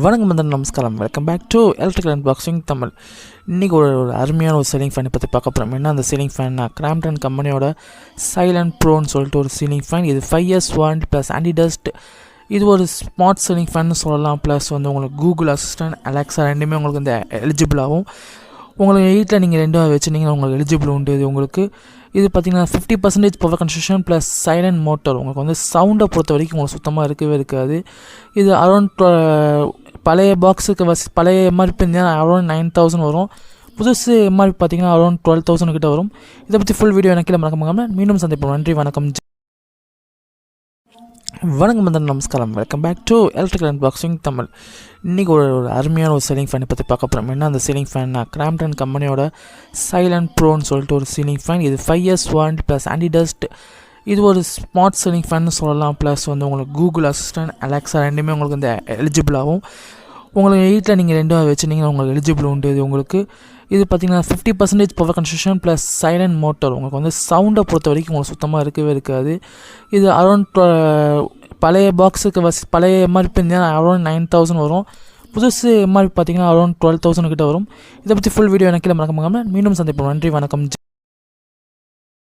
வணக்கம் வந்து நமஸ்காரம். Welcome back to electrical unboxing Tamil. இன்றைக்கி ஒரு அருமையான ஒரு சீலிங் ஃபேனை பற்றி பார்க்க போகிறோம். என்ன அந்த சீலிங் ஃபேன்னா கிராம்டன் கம்பெனியோட சைலண்ட் ப்ரோன்னு சொல்லிட்டு ஒரு சீலிங் ஃபேன். இது 5 years warranty plus anti dust. இது ஒரு ஸ்மார்ட் சீலிங் ஃபேன்னு சொல்லலாம். ப்ளஸ் வந்து உங்களுக்கு கூகுள் அசிஸ்டன்ட், அலெக்ஸா ரெண்டுமே உங்களுக்கு இந்த எலிஜிபிள் ஆகும். உங்களுக்கு வீட்டில் நீங்கள் ரெண்டும் வச்சுருந்தீங்கன்னா உங்களுக்கு எலிஜிபிள் உண்டு. இது உங்களுக்கு இது பார்த்திங்கன்னா 50% power construction plus silent motor. உங்களுக்கு வந்து சவுண்டை பொறுத்த வரைக்கும் உங்களுக்கு சுத்தமாக இருக்கவே இருக்காது. இது அரௌண்ட் பழைய பாக்ஸுக்கு பழைய எம்ஆர்பி இருந்தால் அரௌண்ட் 9000 வரும். புதுசு எம்ஆர்பி பார்த்திங்கன்னா அரௌண்ட் 12,000 கிட்ட வரும். இதை பற்றி ஃபுல் வீடியோ எனக்கு மறக்காம மீண்டும் சந்திப்போம். நன்றி, வணக்கம். வணக்கம் வந்து நமஸ்காரம். Welcome back to electrical unboxing Tamil. இன்றைக்கி ஒரு அருமையான ஒரு சீலிங் ஃபேனை பற்றி பார்க்க போகிறோம். என்ன அந்த சீலிங் ஃபேன்னா கிராம்டன் கம்பெனியோட சைலண்ட் ப்ரோன்னு சொல்லிட்டு ஒரு சீலிங் ஃபேன். இது 5 years warranty plus anti dust. இது ஒரு ஸ்மார்ட் சீலிங் ஃபேன்னு சொல்லலாம். ப்ளஸ் வந்து உங்களுக்கு கூகுள் அசிஸ்டன்ட், அலெக்ஸா ரெண்டுமே உங்களுக்கு இந்த எலிஜிபிள் ஆகும். உங்களுக்கு வீட்டில் நீங்கள் ரெண்டும் வச்சுருந்தீங்கன்னா உங்களுக்கு எலிஜிபிள் உண்டு. இது உங்களுக்கு இது பார்த்திங்கன்னா 50% power construction plus silent motor. உங்களுக்கு வந்து சவுண்டை பொறுத்த வரைக்கும் உங்களுக்கு சுத்தமாக இருக்கவே இருக்காது. இது அரௌண்ட் பழைய பாக்ஸுக்கு பழைய எம்ஆர்பி இருந்தால் அரௌண்ட் 9000 வரும். புதுசு எம்ஆர்பி பார்த்திங்கன்னா அரௌண்ட் 12,000 கிட்ட வரும். இதை பற்றி ஃபுல் வீடியோ எனக்கு மறக்காம மீண்டும் சந்திப்போம். நன்றி, வணக்கம்.